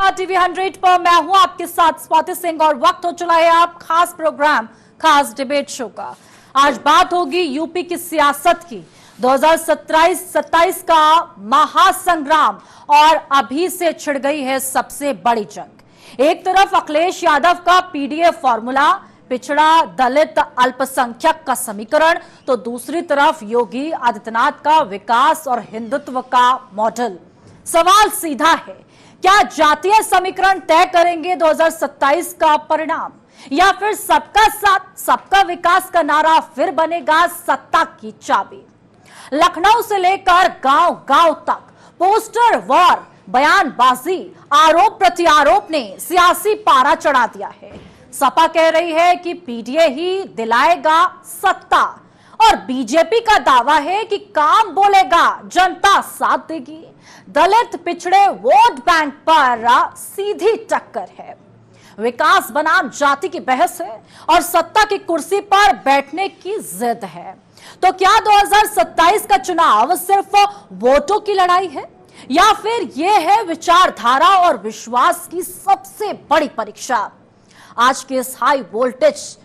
आपका टीवी 100 पर मैं हूं आपके साथ स्वाति सिंह और वक्त हो चला है आप खास प्रोग्राम खास डिबेट शो का। आज बात होगी यूपी की सियासत की। 2027 का महासंग्राम और अभी से छिड़ गई है सबसे बड़ी जंग। एक तरफ अखिलेश यादव का पीडीए फॉर्मूला, पिछड़ा दलित अल्पसंख्यक का समीकरण, तो दूसरी तरफ योगी आदित्यनाथ का विकास और हिंदुत्व का मॉडल। सवाल सीधा है, क्या जातीय समीकरण तय करेंगे 2027 का परिणाम, या फिर सबका साथ सबका विकास का नारा फिर बनेगा सत्ता की चाबी। लखनऊ से लेकर गांव गांव तक पोस्टर वॉर, बयानबाजी, आरोप प्रत्यारोप ने सियासी पारा चढ़ा दिया है। सपा कह रही है कि पीडीए ही दिलाएगा सत्ता और बीजेपी का दावा है कि काम बोलेगा जनता साथ देगी। दलित पिछड़े वोट बैंक पर सीधी टक्कर है। विकास बनाम जाति की बहस है और सत्ता की कुर्सी पर बैठने की जिद है। तो क्या 2027 का चुनाव सिर्फ वोटों की लड़ाई है, या फिर यह है विचारधारा और विश्वास की सबसे बड़ी परीक्षा। आज के इस हाई वोल्टेज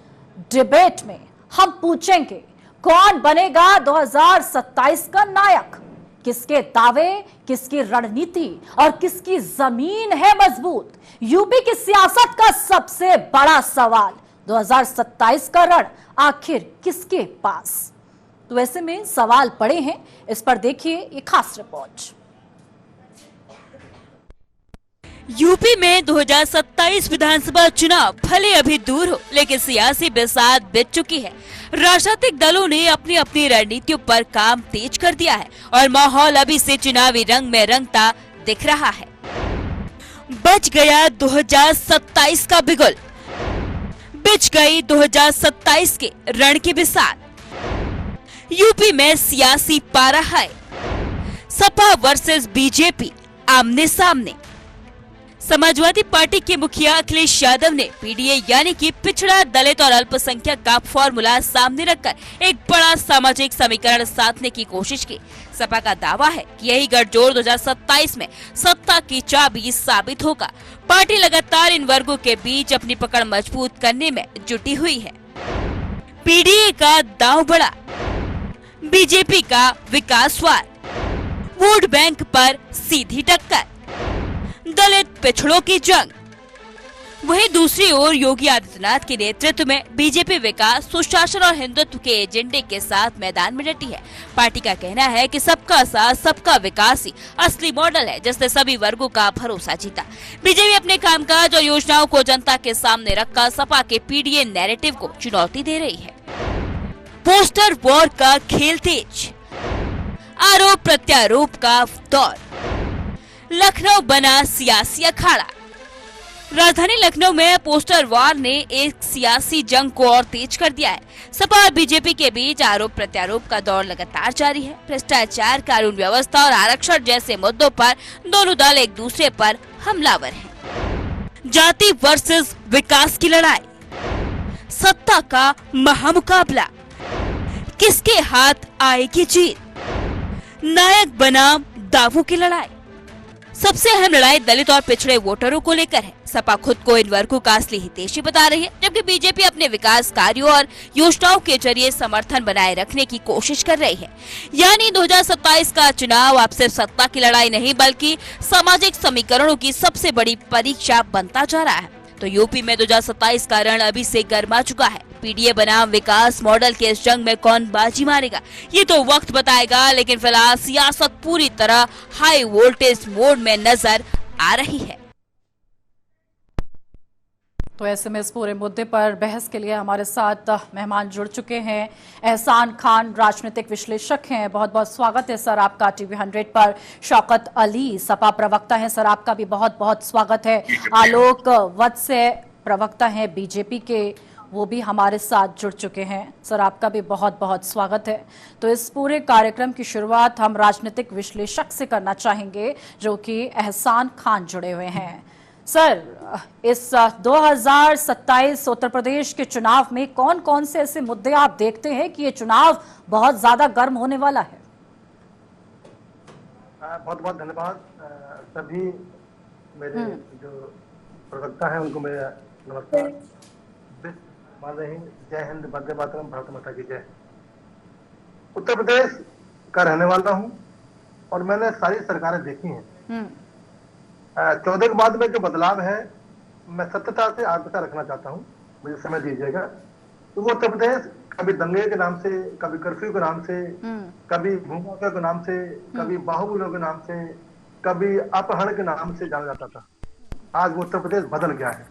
डिबेट में हम पूछेंगे, कौन बनेगा 2027 का नायक, किसके दावे, किसकी रणनीति और किसकी जमीन है मजबूत। यूपी की सियासत का सबसे बड़ा सवाल, 2027 का रण आखिर किसके पास। तो ऐसे में सवाल पड़े हैं, इस पर देखिए ये खास रिपोर्ट। यूपी में 2027 विधानसभा चुनाव भले अभी दूर हो, लेकिन सियासी बरसात बीत चुकी है। राजनीतिक दलों ने अपनी अपनी रणनीतियों पर काम तेज कर दिया है और माहौल अभी से चुनावी रंग में रंगता दिख रहा है। बच गया 2027 का बिगुल, बिछ गई 2027 के रण की बिसात। यूपी में सियासी पारा है, सपा वर्सेस बीजेपी आमने सामने। समाजवादी पार्टी के मुखिया अखिलेश यादव ने पीडीए यानी कि पिछड़ा दलित और अल्पसंख्यक का फॉर्मूला सामने रखकर एक बड़ा सामाजिक समीकरण साधने की कोशिश की। सपा का दावा है कि यही गठजोड़ 2027 में सत्ता की चाबी साबित होगा। पार्टी लगातार इन वर्गों के बीच अपनी पकड़ मजबूत करने में जुटी हुई है। पीडीए का दांव बड़ा, बीजेपी का विकासवाद, वोट बैंक पर सीधी टक्कर, दलित पिछड़ों की जंग। वहीं दूसरी ओर योगी आदित्यनाथ के नेतृत्व में बीजेपी विकास, सुशासन और हिंदुत्व के एजेंडे के साथ मैदान में डटी है। पार्टी का कहना है कि सबका साथ सबका विकास ही असली मॉडल है, जिसने सभी वर्गों का भरोसा जीता। बीजेपी अपने कामकाज और योजनाओं को जनता के सामने रखकर सपा के पीडीए नैरेटिव को चुनौती दे रही है। पोस्टर वॉर का खेल तेज, आरोप प्रत्यारोप का दौर, लखनऊ बना सियासी अखाड़ा। राजधानी लखनऊ में पोस्टर वॉर ने एक सियासी जंग को और तेज कर दिया है। सपा और बीजेपी के बीच आरोप प्रत्यारोप का दौर लगातार जारी है। भ्रष्टाचार, कानून व्यवस्था और आरक्षण जैसे मुद्दों पर दोनों दल एक दूसरे पर हमलावर हैं। जाति वर्सेस विकास की लड़ाई, सत्ता का महामुकाबला, किसके हाथ आएगी जीत, नायक बनाम दावों की लड़ाई। सबसे अहम लड़ाई दलित और पिछड़े वोटरों को लेकर है। सपा खुद को इन वर्गों का असली हितैषी बता रही है, जबकि बीजेपी अपने विकास कार्यों और योजनाओं के जरिए समर्थन बनाए रखने की कोशिश कर रही है। यानी 2027 का चुनाव अब सिर्फ सत्ता की लड़ाई नहीं, बल्कि सामाजिक समीकरणों की सबसे बड़ी परीक्षा बनता जा रहा है। तो यूपी में 2027 का रण अभी से गर्मा चुका है। पीडीए बनाम विकास मॉडल के इस जंग में कौन बाजी मारेगा, ये तो वक्त बताएगा, लेकिन फिलहाल सियासत पूरी तरह हाई वोल्टेज मोड में नजर आ रही है। तो ऐसे में इस पूरे मुद्दे पर बहस के लिए हमारे साथ मेहमान जुड़ चुके हैं। एहसान खान राजनीतिक विश्लेषक हैं, बहुत बहुत स्वागत है सर आपका टीवी 100 पर। शौकत अली सपा प्रवक्ता हैं, सर आपका भी बहुत बहुत स्वागत है। आलोक वत्स प्रवक्ता हैं बीजेपी के, वो भी हमारे साथ जुड़ चुके हैं, सर आपका भी बहुत बहुत स्वागत है। तो इस पूरे कार्यक्रम की शुरुआत हम राजनीतिक विश्लेषक से करना चाहेंगे, जो कि एहसान खान जुड़े हुए हैं। सर, इस 2027 उत्तर प्रदेश के चुनाव में कौन कौन से ऐसे मुद्दे आप देखते हैं कि ये चुनाव बहुत ज्यादा गर्म होने वाला है? बहुत बहुत धन्यवाद सभी मेरे जो प्रवक्ता है उनको मेरा नमस्कार। जय हिंद, वंदे मातरम, भारत माता की जय। उत्तर प्रदेश का रहने वाला हूँ और मैंने सारी सरकारें देखी हैं। 14 के बाद में जो बदलाव है, मैं सत्यता से आत्मता रखना चाहता हूँ, मुझे समय दीजिएगा। तो वो उत्तर प्रदेश कभी दंगे के नाम से, कभी कर्फ्यू के नाम से, कभी भूमाफिया के नाम से, कभी बाहुबलियों के नाम से, कभी अपहरण के नाम से जाना जाता था। आज वो उत्तर प्रदेश बदल गया है।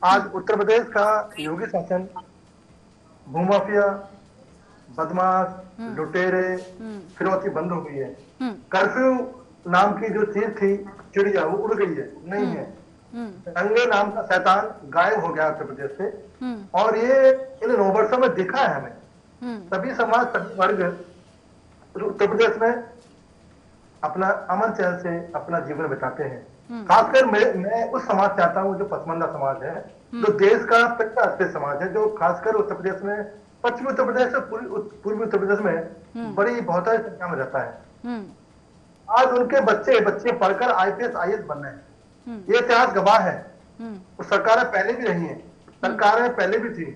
आज उत्तर प्रदेश का योगी शासन भूमाफिया, बदमाश, लुटेरे, फिरौती बंद हो गई है। कर्फ्यू नाम की जो चीज थी चिड़िया, वो उड़ गई है, नहीं है। दंगे नाम का शैतान गायब हो गया उत्तर प्रदेश से। और ये इन 9 वर्षों में दिखा है हमें। सभी समाज, सभी वर्ग उत्तर प्रदेश में अपना अमन चैन से अपना जीवन बिताते हैं। खासकर मैं उस समाज से आता हूँ जो पसमानदा समाज है, जो देश का पिछड़ा समाज है, जो खासकर उत्तर प्रदेश में, पश्चिमी उत्तर प्रदेश से पूर्वी उत्तर प्रदेश में बड़ी बहुत संख्या में रहता है। आज उनके बच्चे पढ़कर IPS IAS बन रहे हैं। ये इतिहास गवाह है। और सरकारें पहले भी रही हैं, सरकारें पहले भी थी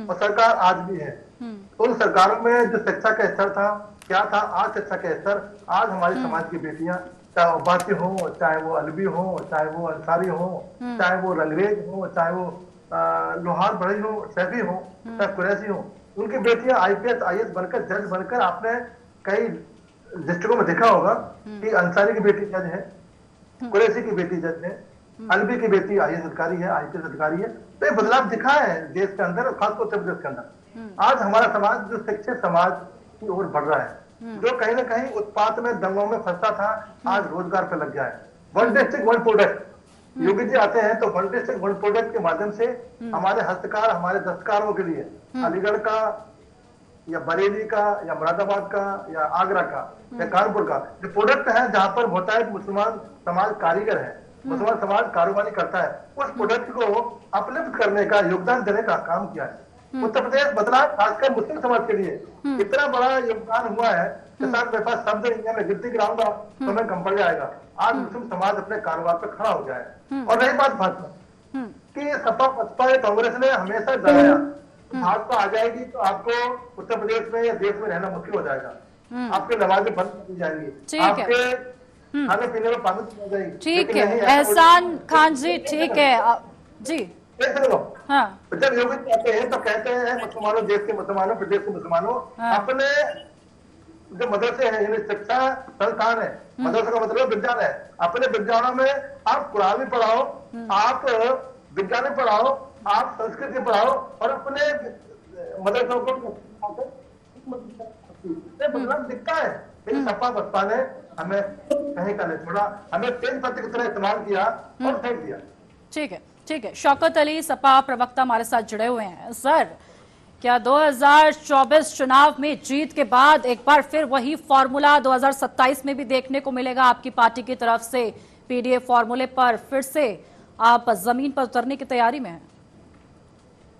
और सरकार आज भी है। तो उन सरकारों में जो शिक्षा का स्तर था, क्या था आज शिक्षा का स्तर? आज हमारी समाज की बेटियां, चाहे वो बासी हो, चाहे वो अलवी हो, चाहे वो अंसारी हो, चाहे वो रंगरेज हो, चाहे वो लोहार बड़ी हो, सैफी हो, चाहे कुरैशी हो, उनकी बेटियां IPS IAS बनकर, जज बनकर, आपने कई डिस्ट्रिक्टों में देखा होगा कि अंसारी की बेटी जज है, कुरैशी की बेटी जज है, अलवी की बेटी IAS अधिकारी है, IPS अधिकारी है। तो ये बदलाव दिखा है देश के अंदर, खासकर उत्तर प्रदेश के अंदर। आज हमारा समाज जो शिक्षित समाज की ओर बढ़ रहा है, जो कहीं ना कहीं उत्पात में, दंगों में फंसता था, आज रोजगार पे लग गया है। 1 डिस्ट्रिक्ट 1 प्रोडक्ट, योगी जी आते हैं तो 1 डिस्ट्रिक्ट 1 प्रोडक्ट के माध्यम से हमारे हस्तकार, हमारे दस्तकारों के लिए अलीगढ़ का या बरेली का या मुरादाबाद का या आगरा का या कानपुर का जो प्रोडक्ट है, जहां पर बहुतायत मुसलमान समाज कारीगर है, मुसलमान समाज कारोबारी करता है, उस प्रोडक्ट को अपलिफ्ट करने का, योगदान देने का काम किया है। उत्तर प्रदेश बदला, खासकर मुस्लिम समाज के लिए इतना बड़ा योगदान हुआ है कि साथ मेरे पास शब्द इंडिया में गिनती कराऊंगा तो मैं कम पड़ जाएगा। आज मुस्लिम समाज अपने कारोबार पर खड़ा हो गया है। और रही बात भाजपा की, सपा बसपा या कांग्रेस ने हमेशा डराया भाजपा आ जाएगी तो आपको उत्तर प्रदेश में या देश में रहना मुश्किल हो जाएगा, आपके नमाजें बंद कर दी जाएंगी, आपके खाने पीने में पाबंदी हो जाएगी। ठीक है एहसान खान जी, ठीक है जी। हाँ। जब योगी जी आते हैं तो कहते हैं मुसलमानों, देश के मुसलमानों, प्रदेश के मुसलमानों, अपने जो मदरसे है, यानी शिक्षा संस्थान है, मदरसे का मतलब विद्यालय है, अपने विद्यालयों में आप कुरान भी पढ़ाओ, आप विज्ञान भी पढ़ाओ, आप संस्कृत भी पढ़ाओ और अपने मदरसों को बदलाव दिखता है। लेकिन सपा बसपा ने हमें कहीं का नहीं छोड़ा, हमें तेज पत्ते की तरह इस्तेमाल किया और फेंक दिया। ठीक है, ठीक है। शौकत अली, सपा प्रवक्ता, हमारे साथ जुड़े हुए हैं। सर, क्या 2024 चुनाव में जीत के बाद एक बार फिर वही फॉर्मूला 2027 में भी देखने को मिलेगा? आपकी पार्टी की तरफ से PDA फॉर्मूले पर फिर से आप जमीन पर उतरने की तैयारी में हैं?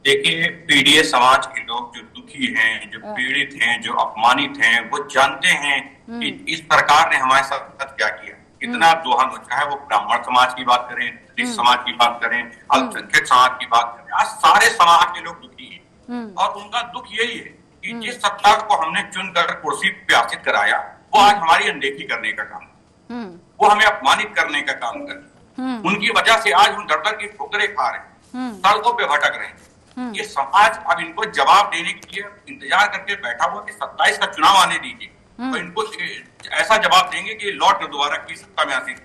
देखिए, PDA समाज के लोग जो दुखी हैं, जो पीड़ित हैं, जो अपमानित हैं, वो जानते हैं कि इस सरकार ने हमारे साथ क्या किया, कितना दोहन, चाहे वो ब्राह्मण समाज की बात करें, दलित समाज की बात करें, अल्पसंख्यक समाज की बात करें, आज सारे समाज के लोग दुखी हैं। और उनका दुख यही है कि जिस सत्ता को हमने चुनकर कुर्सी पे आसीन कराया, वो आज हमारी अनदेखी करने का काम, वो हमें अपमानित करने का काम कर, उनकी वजह से आज हम दर-दर की ठोकरें खा रहे हैं, सड़कों पे भटक रहे हैं। ये समाज अब इनको जवाब देने के लिए इंतजार करके बैठा हुआ कि 27 का चुनाव आने दीजिए, तो इनको ऐसा जवाब देंगे कि लौट दोबारा की सत्ता में आसीन।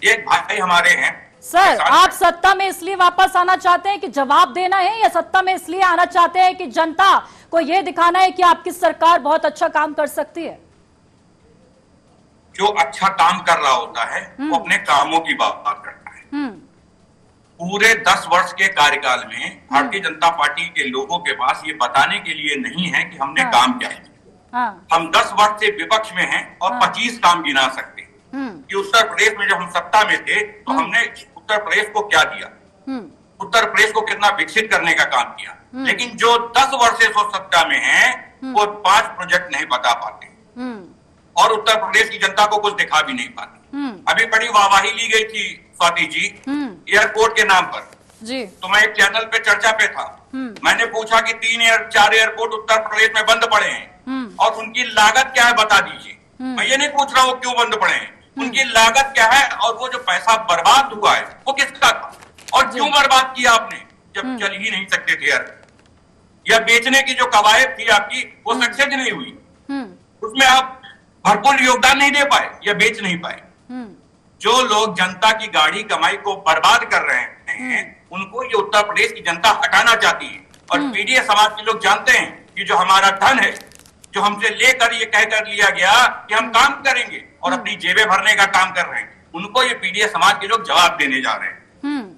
एक भाई हमारे हैं। सर, आप सत्ता में इसलिए वापस आना चाहते हैं कि जवाब देना है, या सत्ता में इसलिए आना चाहते हैं कि जनता को यह दिखाना है कि आपकी सरकार बहुत अच्छा काम कर सकती है? जो अच्छा काम कर रहा होता है वो अपने कामों की बात करता है। पूरे 10 वर्ष के कार्यकाल में भारतीय जनता पार्टी के लोगों के पास ये बताने के लिए नहीं है कि हमने काम क्या किया। हम 10 वर्ष से विपक्ष में हैं और 25 काम गिना सकते हैं कि उत्तर प्रदेश में जब हम सत्ता में थे तो हमने उत्तर प्रदेश को क्या दिया, उत्तर प्रदेश को कितना विकसित करने का काम किया। लेकिन जो 10 वर्ष से सत्ता में हैं वो 5 प्रोजेक्ट नहीं बता पाते और उत्तर प्रदेश की जनता को कुछ दिखा भी नहीं पाते। अभी बड़ी वाहवाही ली गई थी स्वाति जी, एयरपोर्ट के नाम पर जी। तो मैं एक चैनल पे चर्चा पे था, मैंने पूछा कि 4 एयरपोर्ट उत्तर प्रदेश में बंद पड़े हैं और उनकी लागत क्या है बता दीजिए। मैं ये नहीं पूछ रहा हूँ क्यों बंद पड़े हैं, उनकी लागत क्या है और वो जो पैसा बर्बाद हुआ है वो किसका था और क्यों बर्बाद किया आपने जब चल ही नहीं सकते थे यार। या बेचने की जो कवायद थी आपकी वो सक्सेस नहीं हुई, उसमें आप भरपूर योगदान नहीं दे पाए या बेच नहीं पाए। जो लोग जनता की गाड़ी कमाई को बर्बाद कर रहे हैं उनको ये उत्तर प्रदेश की जनता हटाना चाहती है। और पीडीए समाज के लोग जानते हैं कि जो हमारा धन है जो हमसे लेकर ये कहकर लिया गया कि हम काम करेंगे और अपनी जेबें भरने का काम कर रहे हैं, उनको ये पीडीए समाज के लोग जवाब देने जा रहे हैं।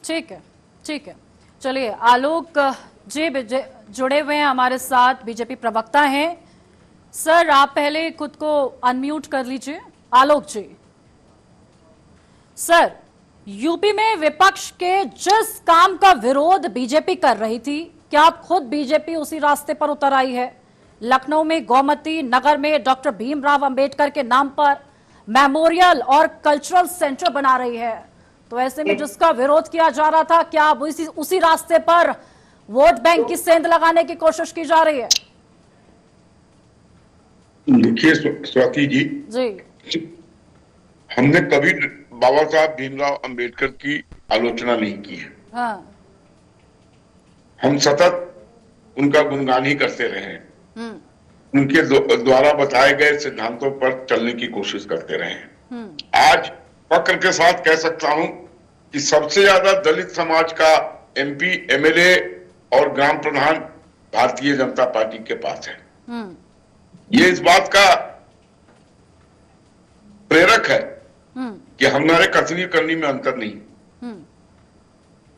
ठीक है, ठीक है। चलिए, आलोक जी जुड़े हुए हैं हमारे साथ, बीजेपी प्रवक्ता हैं। सर, आप पहले खुद को अनम्यूट कर लीजिए। आलोक जी, सर, यूपी में विपक्ष के जिस काम का विरोध बीजेपी कर रही थी, क्या आप खुद बीजेपी उसी रास्ते पर उतर आई है? लखनऊ में गोमती नगर में डॉक्टर भीमराव अंबेडकर के नाम पर मेमोरियल और कल्चरल सेंटर बना रही है, तो ऐसे में जिसका विरोध किया जा रहा था, क्या अब उसी रास्ते पर वोट बैंक की सेंध लगाने की कोशिश की जा रही है? देखिए स्वाति जी, हमने कभी बाबा साहब भीमराव अंबेडकर की आलोचना नहीं की है। हाँ। हम सतत उनका गुणगान ही करते रहे हैं, उनके द्वारा बताए गए सिद्धांतों पर चलने की कोशिश करते रहे हैं। आज फक्र के साथ कह सकता हूं कि सबसे ज्यादा दलित समाज का एमपी, एमएलए और ग्राम प्रधान भारतीय जनता पार्टी के पास है। ये इस बात का प्रेरक है कि हमारे कथनी करनी में अंतर नहीं,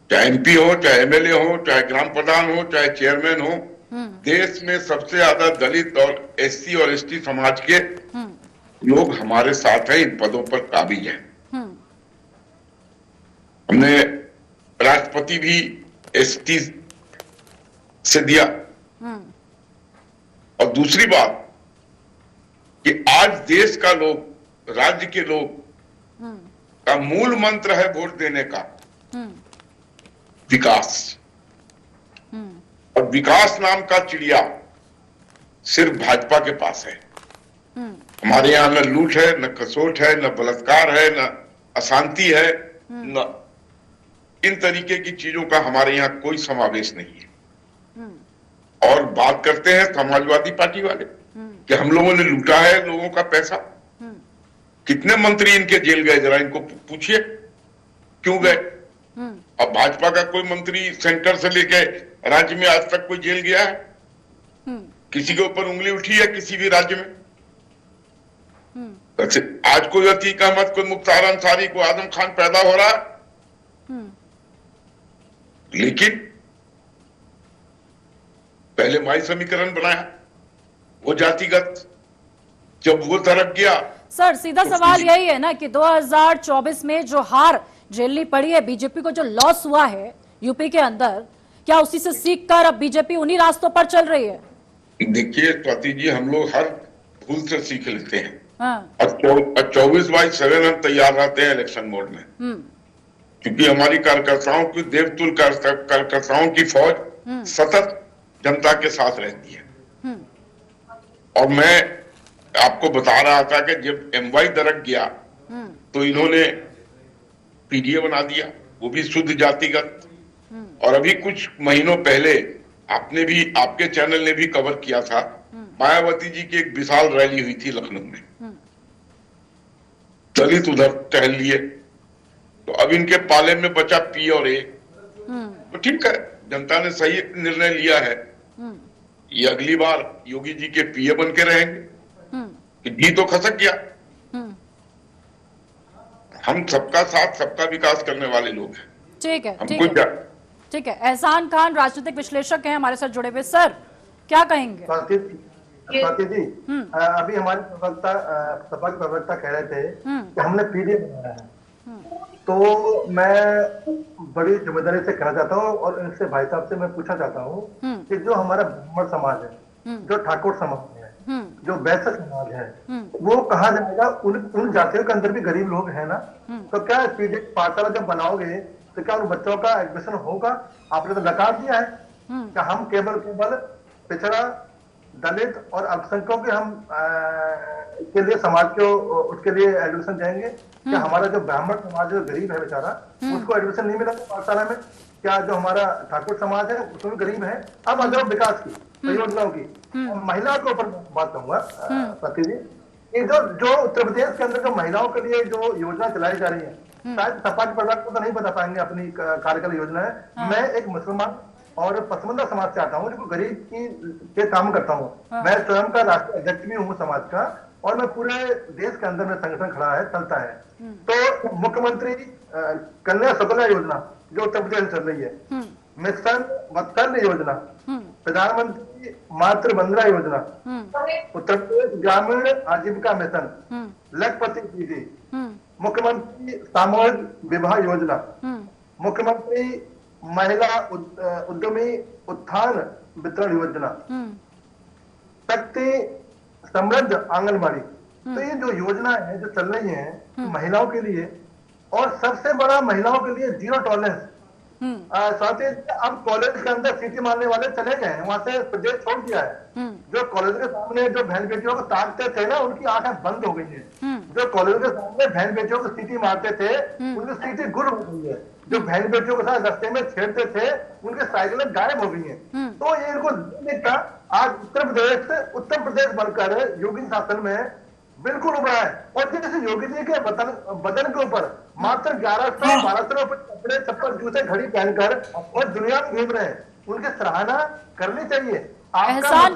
चाहे एमपी हो, चाहे एमएलए हो, चाहे ग्राम प्रधान हो, चाहे चेयरमैन हो, देश में सबसे ज्यादा दलित और एससी और एसटी समाज के लोग हमारे साथ हैं, इन पदों पर काबिज हैं। हमने राष्ट्रपति भी एसटी से दिया। और दूसरी बात कि आज देश का लोग, राज्य के लोग का मूल मंत्र है वोट देने का विकास, और विकास नाम का चिड़िया सिर्फ भाजपा के पास है। हमारे यहाँ न लूट है, न खसोट है, न बलात्कार है, न अशांति है, न इन तरीके की चीजों का हमारे यहाँ कोई समावेश नहीं है। और बात करते हैं समाजवादी पार्टी वाले कि हम लोगों ने लूटा है लोगों का पैसा। कितने मंत्री इनके जेल गए, जरा इनको पूछिए क्यों गए। अब भाजपा का कोई मंत्री सेंटर से लेके राज्य में आज तक कोई जेल गया है? किसी के ऊपर उंगली उठी है किसी भी राज्य में? आज कोई अतीक अहमद, कोई मुख्तार अंसारी, कोई आजम खान पैदा हो रहा है, लेकिन पहले माई समीकरण बनाया वो जातिगत, जब वो तरफ गया। सर, सीधा सवाल यही है ना कि 2024 में जो हार झेलनी पड़ी है बीजेपी को, जो लॉस हुआ है यूपी के अंदर, क्या उसी से सीख कर अब बीजेपी उन्हीं रास्तों पर चल रही है? देखिए स्वाति जी, हम लोग हर भूल से सीख लेते हैं। हाँ। और 24/7 हम तैयार रहते हैं इलेक्शन मोड में, क्योंकि हमारी कार्यकर्ताओं की देवतुल्य कार्यकर्ताओं की फौज सतत जनता के साथ रहती है। और मैं आपको बता रहा था कि जब एमवाई दरक गया तो इन्होंने पीडीए बना दिया, वो भी शुद्ध जातिगत। और अभी कुछ महीनों पहले आपने भी, आपके चैनल ने भी कवर किया था, मायावती जी की एक विशाल रैली हुई थी लखनऊ में, दलित उधर टहल लिए। तो अब इनके पाले में बचा पी और ए, तो ठीक है, जनता ने सही निर्णय लिया है। ये अगली बार योगी जी के पीए बन के रहेंगे कि जी तो खसक गया। हम सबका साथ सबका विकास करने वाले लोग हैं। ठीक है, ठीक है। एहसान खान राजनीतिक विश्लेषक हैं हमारे साथ जुड़े हुए। सर, क्या कहेंगे? स्वाति जी, अभी हमारे सपा के प्रवक्ता कह रहे थे कि हमने पीडीए बनाया है, तो मैं बड़ी जिम्मेदारी से कहना चाहता हूँ और इनसे भाई साहब से मैं पूछना चाहता हूँ कि जो हमारा ब्राह्मण समाज है, जो ठाकुर समाज है, जो वैश्य समाज है, वो कहा जाएगा उन जातियों के अंदर भी गरीब लोग हैं ना, तो क्या पीडीएस पाठशाला जब बनाओगे तो क्या उन बच्चों का एडमिशन होगा? आपने तो नकार दिया है। क्या हम केवल पिछड़ा, दलित और अल्पसंख्यकों के हम के लिए समाज को उसके लिए एडमिशन देंगे? क्या हमारा जो ब्राह्मण समाज जो गरीब है बेचारा, उसको एडमिशन नहीं मिला पाठशाला में? क्या जो हमारा ठाकुर समाज है उसमें गरीब है? अब अगर विकास की योजनाओं की महिलाओं के ऊपर बात कहूंगा सती जी, ये जो उत्तर प्रदेश के अंदर जो महिलाओं के लिए जो योजना चलाई जा रही है, शायद सपा के प्रधान को तो नहीं बता पाएंगे अपनी कार्यकाल योजना है। मैं एक मुसलमान और पसमंदा समाज से आता हूँ, जो गरीब के काम करता हूँ। मैं स्वयं का राष्ट्रीय अध्यक्ष भी हूँ समाज का, और मैं पूरे देश के अंदर में संगठन खड़ा है, चलता है। तो मुख्यमंत्री कन्या सुकन्या योजना जो उत्तर प्रदेश में चल रही है, मिशन वात्सल्य योजना, प्रधानमंत्री मातृ वंदना योजना, उत्तर प्रदेश ग्रामीण आजीविका मिशन, लखपति दीदी, मुख्यमंत्री सामूहिक विवाह योजना, मुख्यमंत्री महिला उद्यमी उत्थान वितरण योजना, शक्ति समृद्ध आंगनबाड़ी। तो ये जो योजना है जो चल रही है महिलाओं के लिए, और सबसे बड़ा महिलाओं के लिए जीरो टॉलरेंस। साथ ही अब कॉलेज के अंदर सीटी मारने वाले चले गए हैं, वहां से प्रदेश छोड़ दिया है। जो कॉलेज के सामने जो बहन बेटियों को ताकते थे ना, उनकी आंखें बंद हो गई हैं। जो कॉलेज के सामने बहन बेटियों को सीटी मारते थे, उनकी सीटी गुल हो गई है। जो बहन बेटियों के साथ रास्ते में छेड़ते थे, उनके साइकिलें गायब हो गई हैं। तो ये इनको देखता आज उत्तर प्रदेश बनकर योगी शासन में बिल्कुल उभरा है। और जैसे योगी जी के बदन के ऊपर मात्र 1100-1200 रुपए कपड़े, चप्पल, जूते, घड़ी पहनकर और दुनिया में घूम रहे हैं, उनकी सराहना करनी चाहिए। एहसान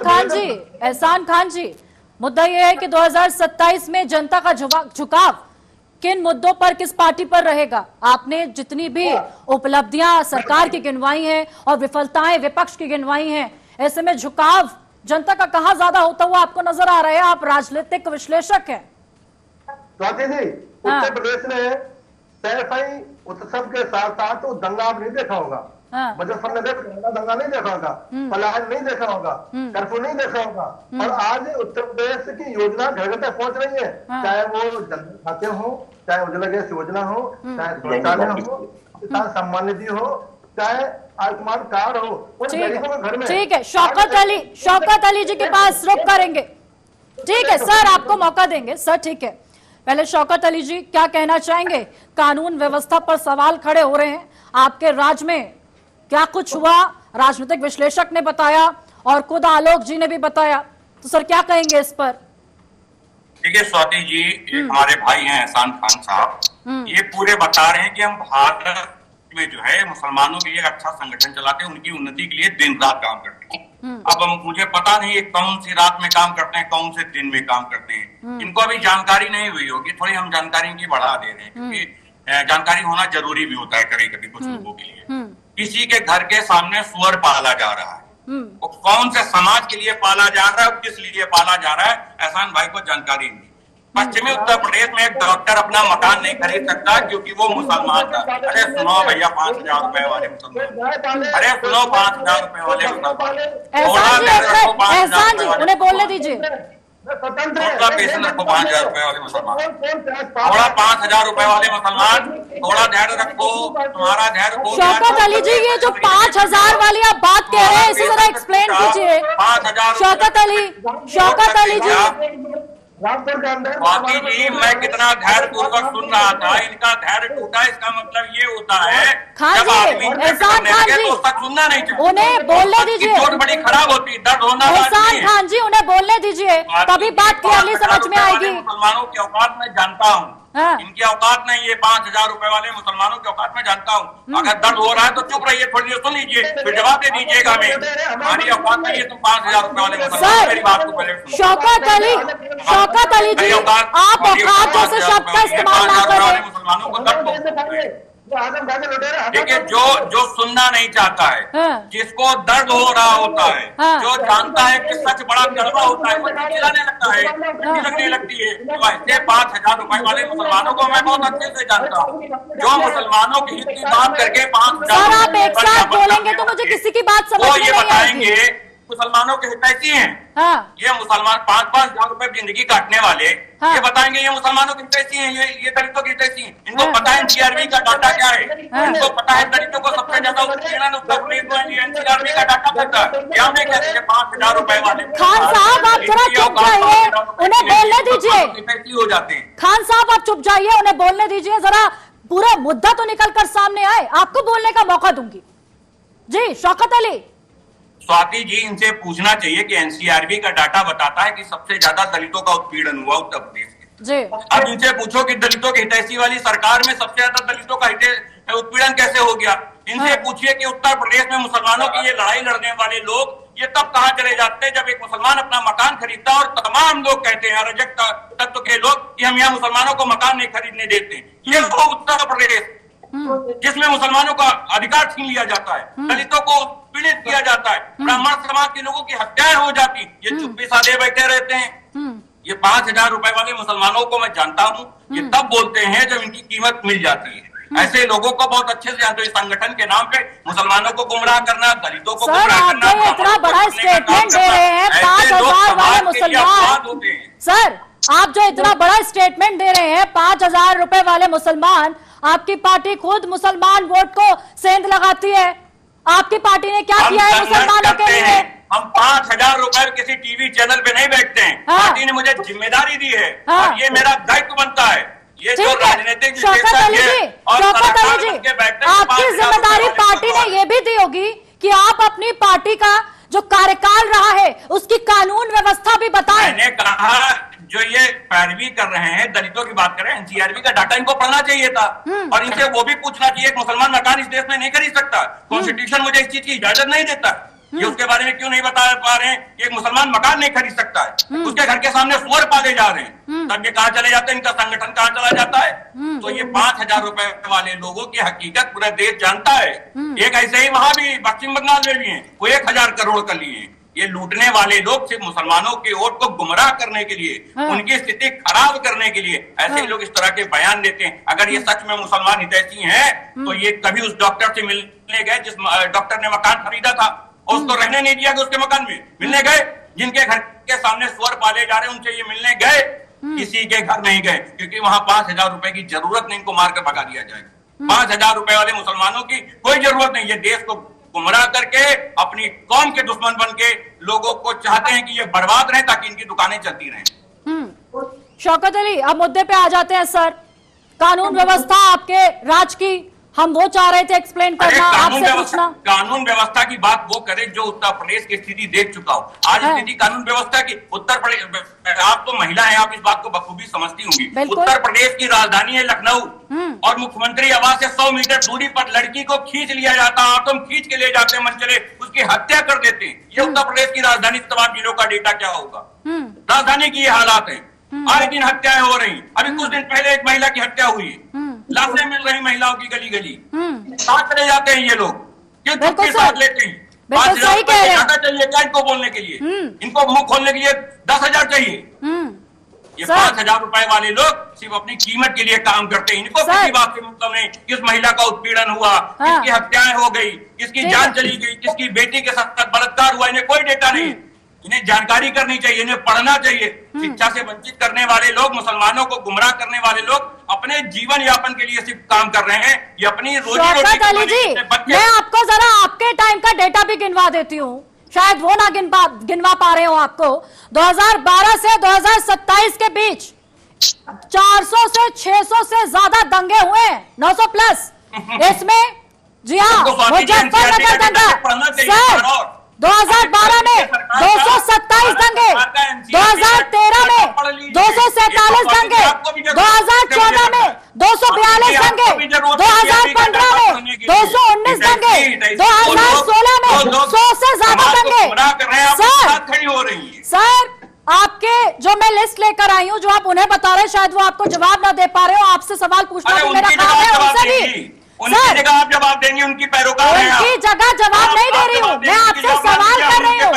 खान जी, मुद्दा यह है कि 2027 में जनता का झुकाव किन मुद्दों पर, किस पार्टी पर रहेगा? आपने जितनी भी उपलब्धियां सरकार की गिनवाई हैं और विफलताएं विपक्ष की गिनवाई हैं, ऐसे में झुकाव जनता का कहां ज्यादा होता हुआ आपको नजर आ रहा है? आप राजनीतिक विश्लेषक हैं। स्वाति जी, उत्तर प्रदेश ने सैफई उत्सव के साथ साथ तो दंगा आप नहीं देखा होगा, मुजफ्फरनगर दंगा नहीं देखा होगा, पलायन नहीं देखा होगा, कर्फ्यू नहीं देखा होगा। और आज उत्तर प्रदेश की योजना घर घर तक पहुंच रही है, चाहे वो जन खाते हो, चाहे उज्ज्वला गैस योजना हो, चाहे शौचालय हो, किसान सम्मान निधि हो, चाहे आयुष्मान कार्ड हो, उन गरीबों के घर में। ठीक है, शौकत अली जी के पास रुक करेंगे। ठीक है सर, आपको मौका देंगे सर। ठीक है, पहले शौकत अली जी क्या कहना चाहेंगे? कानून व्यवस्था पर सवाल खड़े हो रहे हैं, आपके राज्य में क्या कुछ हुआ? राजनीतिक विश्लेषक ने बताया और खुद आलोक जी ने भी बताया, तो सर क्या कहेंगे इस पर? देखिए स्वाति जी, एक हमारे भाई हैं एहसान खान साहब, ये पूरे बता रहे हैं कि हम भारत में जो है मुसलमानों के लिए अच्छा संगठन चलाते हैं, उनकी उन्नति के लिए दिन रात काम करते हैं। अब मुझे पता नहीं कौन सी रात में काम करते हैं, कौन से दिन में काम करते हैं, इनको अभी जानकारी नहीं हुई होगी। थोड़ी हम जानकारी इनकी बढ़ा दे रहे हैं, क्योंकि जानकारी होना जरूरी भी होता है कभी कभी कुछ लोगों के लिए। किसी के घर के सामने सुअर पाला जा रहा है, वो कौन से समाज के लिए पाला जा रहा है और किस लिए पाला जा रहा है, एहसान भाई को जानकारी नहीं। पश्चिमी उत्तर प्रदेश में एक डॉक्टर अपना मकान नहीं खरीद सकता क्योंकि वो मुसलमान था। अरे सुनो भैया, 5,000 रुपए वाले मुसलमान, अरे सुनो 5,000 रुपए वाले मुसलमान, एहसान जी उन्हें बोलने दीजिए। थोड़ा पेशेंस रखो, 5,000 रुपए वाले मुसलमान, थोड़ा 5,000 रुपए वाले मुसलमान, थोड़ा धैर्य रखो, तुम्हारा धैर्य खो। शौकत अली जी, ये जो 5,000 वाली आप बात कह रहे हैं, इसी तरह एक्सप्लेन कीजिए। 5,000 शौकत अली जी, स्वाति जी, मैं कितना धैर्य पूर्वक सुन रहा था, इनका धैर्य टूटा। इसका मतलब ये होता है जब आदमी तो उसका सुनना नहीं चाहिए, उन्हें बोलने दीजिए। चोट बड़ी खराब होती, दर्द होना। एहसान खान जी, उन्हें बोलने दीजिए, तभी बात क्लियरली समझ में आएगी। मुसलमानों की औकात में जानता हूँ, इनकी औकात नहीं, ये 5,000 रुपए वाले मुसलमानों की औकात में जानता हूँ। अगर दर्द हो रहा है तो चुप रहिए, थोड़ी देर सुन लीजिए, फिर जवाब दे दीजिएगा। हमारी औकात नहीं है तुम 5,000 रुपए वाले मुसलमान, मेरी बात को पहले। शौकत अली जी, आप औकात जैसे शब्द का इस्तेमाल ना करें। मुसलमानों को दर्द देखिए, जो सुनना नहीं चाहता है, जिसको दर्द हो रहा होता है, जो जानता है कि सच बड़ा कड़वा होता है, वो चिल्लाने लगता है, लगने लगती है। तो ऐसे 5,000 रुपए वाले मुसलमानों को मैं बहुत अच्छे से जानता हूँ, जो मुसलमानों की हित की बात करके 5,000 आप एक साथ बोलेंगे तो मुझे किसी की बात समझ में नहीं आएगी। मुसलमानों के हितैषी हैं। हाँ। ये मुसलमान 5-5 लाख रुपए जिंदगी काटने वाले, हाँ। ये बताएंगे ये मुसलमानों के हितैषी हैं, ये दलितों के हितैषी हैं। इनको पता है एनसीआरबी का डाटा क्या है, इनको पता है दलितों को सबसे ज्यादा उत्पीड़न उत्तर प्रदेश में एनसीआरबी का डाटा पता है। क्या नहीं कहते 5,000 रुपए वाले। खान साहब आप जरा चुप जाइए, उन्हें बोलने दीजिए। हितैषी हो जाते हैं। खान साहब आप चुप जाइए, उन्हें बोलने दीजिए, जरा पूरा मुद्दा तो निकल कर सामने आए, आपको बोलने का मौका दूंगी। जी शौकत अली। स्वाति जी, इनसे पूछना चाहिए कि एनसीआरबी का डाटा बताता है कि सबसे ज्यादा दलितों का उत्पीड़न हुआ उत्तर प्रदेश में। जी अब इनसे पूछो कि दलितों के हितैषी वाली सरकार में सबसे ज्यादा दलितों का उत्पीड़न कैसे हो गया। इनसे पूछिए कि उत्तर प्रदेश में मुसलमानों की ये लड़ाई लड़ने वाले लोग ये तब कहां चले जाते हैं जब एक मुसलमान अपना मकान खरीदता है और तमाम लोग कहते हैं, अराजक तत्व के लोग, कि हम यहाँ मुसलमानों को मकान नहीं खरीदने देते। ये वो उत्तर प्रदेश जिसमें मुसलमानों का अधिकार छीन लिया जाता है, दलितों को पीड़ित किया जाता है, ब्राह्मण समाज के लोगों की हत्याएं हो जाती, ये चुप्पी साधे बैठे रहते हैं। ये 5,000 रुपए वाले मुसलमानों को मैं जानता हूँ, ये तब बोलते हैं जब इनकी कीमत मिल जाती है। ऐसे लोगों को बहुत अच्छे से जानते हैं। संगठन के नाम पे मुसलमानों को गुमराह करना, दलितों को गुमराह करना, सर आप जो इतना बड़ा स्टेटमेंट दे रहे हैं 5,000 वाले मुसलमान, सर आप जो इतना बड़ा स्टेटमेंट दे रहे हैं 5,000 रुपए वाले मुसलमान, आपकी पार्टी खुद मुसलमान वोट को सेंध लगाती है। आपकी पार्टी ने क्या किया है मुसलमानों के लिए? हम 5,000 रुपए किसी टीवी चैनल पे नहीं बैठते हैं। पार्टी ने मुझे जिम्मेदारी दी है और ये मेरा दायित्व बनता है। ये जो राजनीतिक शौकत अली जी, आपकी जिम्मेदारी पार्टी ने ये भी दी होगी कि आप अपनी पार्टी का जो कार्यकाल रहा है उसकी कानून व्यवस्था भी बताएं। मैंने कहा जो ये पैरवी कर रहे हैं, दलितों की बात कर रहे हैं, एनसीआरबी का डाटा इनको पढ़ना चाहिए था और इनसे वो भी पूछना चाहिए। एक मुसलमान मकान इस देश में नहीं खरीद सकता, कॉन्स्टिट्यूशन मुझे इस चीज की इजाजत नहीं देता। ये उसके बारे में क्यों नहीं बता पा रहे हैं कि एक मुसलमान मकान नहीं खरीद सकता है, उसके घर के सामने सुअर पाले जा रहे हैं, तब ये कहाँ चले जाते हैं, इनका संगठन कहाँ चला जाता है। तो ये 5,000 रुपए वाले लोगों की हकीकत पूरा देश जानता है। एक ऐसे ही वहां भी पश्चिम बंगाल में भी है, वो 1,000 करोड़ कर लिए। ये लूटने वाले लोग सिर्फ मुसलमानों के वोट को गुमराह करने के लिए, उनकी स्थिति खराब करने के लिए ऐसे ही लोग इस तरह के बयान देते हैं। अगर ये सच में मुसलमान हितैषी हैं तो ये कभी उस डॉक्टर से मिलने गए जिस डॉक्टर ने मकान खरीदा था और उसको रहने नहीं दिया कि उसके मकान में मिलने गए। जिनके घर के सामने सुअर पाले जा रहे हैं उनसे ये मिलने गए, किसी के घर नहीं गए, क्योंकि वहां 5,000 रुपए की जरूरत नहीं, इनको मारकर भगा दिया जाएगा। 5,000 रुपए वाले मुसलमानों की कोई जरूरत नहीं। ये देश को गुमराह करके अपनी कौम के दुश्मन बन के लोगों को चाहते हैं कि ये बर्बाद रहे ताकि इनकी दुकानें चलती रहें। शौकत अली, अब मुद्दे पे आ जाते हैं सर। कानून व्यवस्था आपके राज की हम वो चाह रहे थे एक्सप्लेन करना, आपसे पूछना। कानून व्यवस्था की बात वो करे जो उत्तर प्रदेश की स्थिति देख चुका हो। आज स्थिति कानून व्यवस्था की उत्तर प्रदेश, आप तो महिला हैं, आप इस बात को बखूबी समझती होंगी। उत्तर प्रदेश की राजधानी है लखनऊ और मुख्यमंत्री आवास से 100 मीटर दूरी पर लड़की को खींच लिया जाता है, ऑटो में खींच के ले जाते हैं, मंचले उसकी हत्या कर देते हैं। ये उत्तर प्रदेश की राजधानी तमाम जिलों का डेटा क्या होगा? राजधानी की ये हालात है, आए दिन हत्याएं हो रही। अभी कुछ दिन पहले एक महिला की हत्या हुई, लाशें मिल रही महिलाओं की गली गली। साथ चले जाते हैं ये लोग, क्यों के साथ लेते हैं? 5,000 ज्यादा चाहिए क्या इनको बोलने के लिए? इनको मुंह खोलने के लिए 10,000 चाहिए। ये 5,000 रुपए वाले लोग सिर्फ अपनी कीमत के लिए काम करते हैं। इनको किसी बात से मतलब नहीं, किस महिला का उत्पीड़न हुआ, किसकी हत्याएं हो गई, किसकी जान चली गई, किसकी बेटी के साथ बलात्कार हुआ, इन्हें कोई डेटा नहीं। इन्हें जानकारी करनी चाहिए, इन्हें पढ़ना चाहिए। शिक्षा से वंचित करने वाले लोग, मुसलमानों को गुमराह करने वाले लोग अपने जीवन यापन के लिए सिर्फ काम कर रहे हैं। ये अपनी रोजी रोटी मैं आपको जरा आपके टाइम का डेटा भी गिनवा देती हूँ, शायद वो ना गिनवा पा रहे हो। आपको 2012 से 2027 के बीच 400 से 600 से ज्यादा दंगे हुए, 900 प्लस। इसमें जी हाँ, मुजफ्फरनगर दंगा सर 2012 में 227 दंगे, 2013 में 247 दंगे, 2014 में 242 दंगे, 2015 में 219 दंगे, 2016 में 100 से ज्यादा दंगे। सर आपके जो मैं लिस्ट लेकर आई हूँ, जो आप उन्हें बता रहे हैं, शायद वो आपको जवाब ना दे पा रहे हो। आपसे सवाल पूछना तो मेरा काम है, उनसे भी। उनकी जगह आप जवाब देंगे, उनकी पैरोकार हैं। उनकी जगह जवाब नहीं दे रही हूँ, मैं आपसे सवाल कर रही हूँ।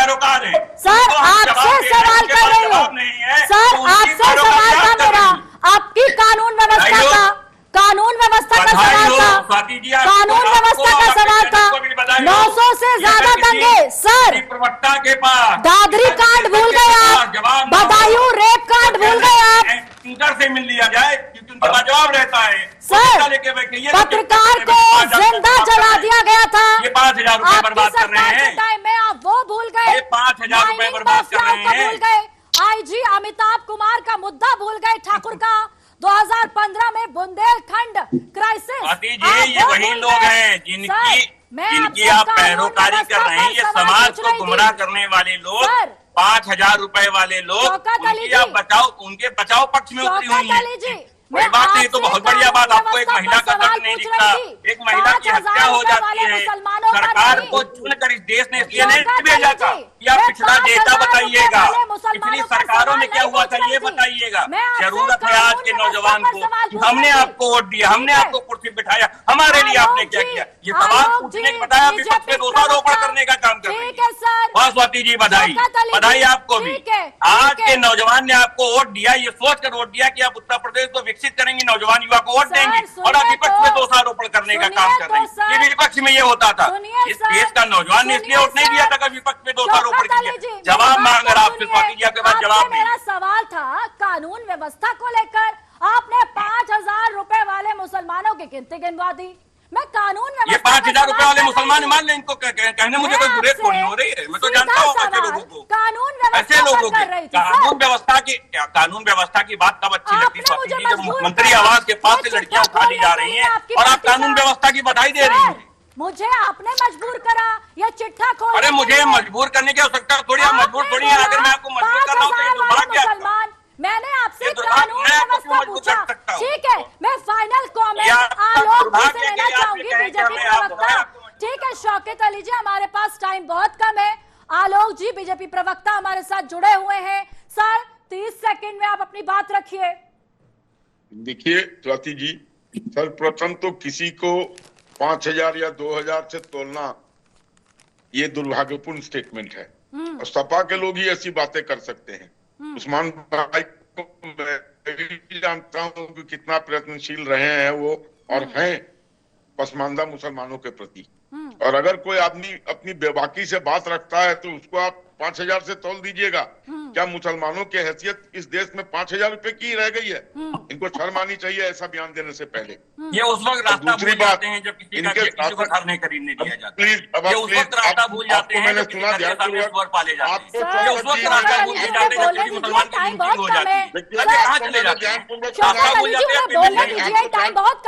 सर आपसे सवाल कर रही हूँ, सर आपसे सवाल था मेरा, आपकी कानून व्यवस्था का, कानून व्यवस्था का सवाल था, कानून व्यवस्था का सवाल था। आए 900 से ज्यादा दंगे सर, प्रवक्ता के पास दादरी कांड भूल गए आप, बदायूं रेप कांड भूल गए आप, स्पीकर से मिल लिया जाए क्योंकि उनके पास जवाब रहता है। सर पत्रकार को जिंदा जला दिया गया था, ये 5,000 रुपए बर्बाद कर रहे हैं, टाइम में आप वो भूल गए, ये 5,000 रुपए बर्बाद कर रहे हैं, भूल गए, आईजी अमिताभ कुमार का मुद्दा भूल गए, ठाकुर का 2015 में बुंदेलखंड क्राइसिस, ये वही लोग हैं जिनकी आप पैरोकारी कर रहे हैं। ये समाज को गुमराह करने वाले लोग, 5,000 रुपए वाले लोग, उनके बचाव पक्ष में उतरी हुई है। वही बात नहीं तो बहुत बढ़िया बात, आपको एक महिला का दर्द नहीं दिखता, एक महिला की हत्या हो जाती है, सरकार को चुनकर इस देश ने इसलिए नहीं भेजा था। या पिछला डेटा बताइएगा, पिछली सरकारों में क्या हुआ था ये बताइएगा। जरूरत है आज के नौजवान को, हमने आपको वोट दिया, हमने आपको कुर्सी बिठाया, हमारे लिए आपने क्या किया, ये सवाल पूछने के बताया विपक्ष पे दोषारोपण करने का काम कर रही है। बहुत स्वाति जी बधाई, बधाई आपको भी। आज के नौजवान ने आपको वोट दिया, ये सोच कर वोट दिया कि आप उत्तर प्रदेश को विकसित करेंगे, नौजवान युवा को वोट देंगे, और आप विपक्ष में दोषारोपण करने का काम कर रहे हैं। ये विपक्ष में ये होता था, इस देश का नौजवान ने इसलिए वोट नहीं दिया था कि विपक्ष में दोषारोपण किया। जवाब मांग रहा आपसे स्वाति जी, आपके पास जवाब नहीं। मेरा सवाल था कानून व्यवस्था को लेकर, आपने 5,000 रुपए वाले मुसलमानों की गिनती गिनवा दी। मैं कानून व्यवस्था, ये 5,000 रुपए वाले मुसलमान मान लें, इनको कहने मुझे कोई बुराई थोड़ी हो रही है, मैं तो जानता हूँ ऐसे लोगों को, ऐसे लोगों की कानून व्यवस्था की बात तब अच्छी लगती है जब मुख्यमंत्री आवास के पास से लड़कियां उठा ली जा रही हैं और आप कानून व्यवस्था की बधाई दे रही हैं। मुझे आपने मजबूर करा या चिट्ठा खोल, अरे मुझे मजबूर करने की आवश्यकता थोड़ी, आप मजबूर थोड़ी है। अगर मैं आपको मजबूर कर रहा हूँ तो ये दुर्भाग्य। मैंने आपसे कानून व्यवस्था पूछा, ठीक है, मैं फाइनल कमेंट आलोक जी से लेना चाहूंगी, बीजेपी प्रवक्ता। ठीक है शौकत अली जी, हमारे पास टाइम बहुत कम है, आलोक जी बीजेपी प्रवक्ता हमारे साथ जुड़े हुए हैं। सर 30 सेकंड में आप अपनी बात रखिए। देखिए स्वाति जी, सर्वप्रथम तो किसी को 5,000 या 2,000 से तोलना ये दुर्भाग्यपूर्ण स्टेटमेंट है, और सपा के लोग ही ऐसी बातें कर सकते हैं। उस्मान भाई को मैं भी जानता हूं कि कितना प्रयत्नशील रहे हैं वो, और हैं पसमानदा मुसलमानों के प्रति। और अगर कोई आदमी अपनी बेबाकी से बात रखता है तो उसको आप 5,000 से तोल दीजिएगा। क्या मुसलमानों की हैसियत इस देश में 5,000 रुपए की रह गई है? इनको शर्म आनी चाहिए ऐसा बयान देने से पहले। ये उस वक्त रास्ता भूल जाते हैं जब किसी को घर नहीं खरीदने दिया जाता है। ये उस वक्त रास्ता भूल जाते हैं जब सुना ध्यान पाले जाते हैं। ये उस वक्त रास्ता भूल जाते हैं जब किसी मुसलमान की गिनती हो जाती है। कहाँ चले जाते हैं? रास्ता भूल जाते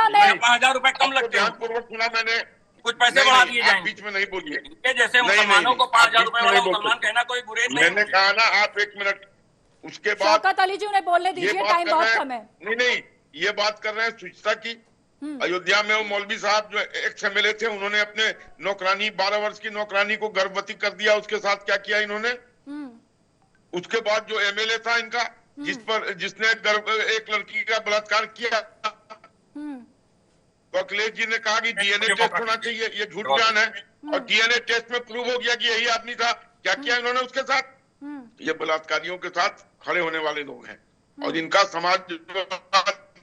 हैं। 5,000 रुपए कम लगते हैं। ध्यानपूर्वक सुना मैंने, कुछ पैसे बढ़ा दिए जाएंगे। बीच में नहीं बोलिए। इनके जैसे मुसलमानों को 5,000 रुपए वाला मुसलमान कहना कोई बुरे नहीं। मैंने कहा ना, आप 1 मिनट, उसके बाद शौकत अली जी उन्हें बोलने दीजिए, टाइम बहुत कम है। नहीं, ये बात कर रहे हैं शुचिता की। अयोध्या में वो मौलवी साहब जो एक्स MLA थे, उन्होंने अपने नौकरानी 12 वर्ष की नौकरानी को गर्भवती कर दिया। उसके साथ क्या किया इन्होंने? उसके बाद जो MLA था इनका, जिसने एक लड़की का बलात्कार किया, तो अखिलेश जी ने कहा कि DNA टेस्ट होना चाहिए। ये झूठ बयान है, और DNA टेस्ट में प्रूव हो गया कि यही आदमी था। क्या किया इन्होंने उसके साथ? ये बलात्कारियों के साथ खड़े होने वाले लोग हैं, और इनका समाज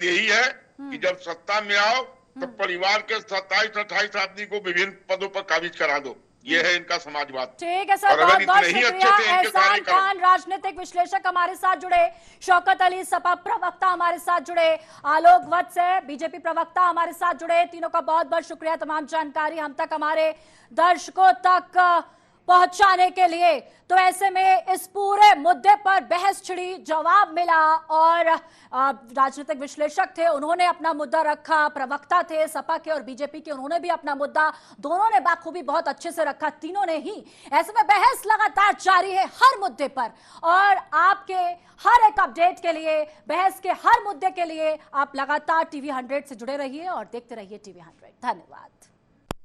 यही है कि जब सत्ता में आओ तो परिवार के 27-28 आदमी को विभिन्न पदों पर काबिज करा दो। ये है इनका समाजवाद। ठीक है सर, बहुत बहुत शुक्रिया। एहसान खान राजनीतिक विश्लेषक हमारे साथ जुड़े, शौकत अली सपा प्रवक्ता हमारे साथ जुड़े, आलोक वत्स बीजेपी प्रवक्ता हमारे साथ जुड़े। तीनों का बहुत बहुत शुक्रिया तमाम जानकारी हम तक, हमारे दर्शकों तक पहुंचाने के लिए। तो ऐसे में इस पूरे मुद्दे पर बहस छिड़ी, जवाब मिला, और राजनीतिक विश्लेषक थे उन्होंने अपना मुद्दा रखा, प्रवक्ता थे सपा के और बीजेपी के उन्होंने भी अपना मुद्दा, दोनों ने बाखूबी बहुत अच्छे से रखा, तीनों ने ही। ऐसे में बहस लगातार जारी है हर मुद्दे पर, और आपके हर एक अपडेट के लिए, बहस के हर मुद्दे के लिए आप लगातार TV 100 से जुड़े रहिए और देखते रहिए TV 100। धन्यवाद।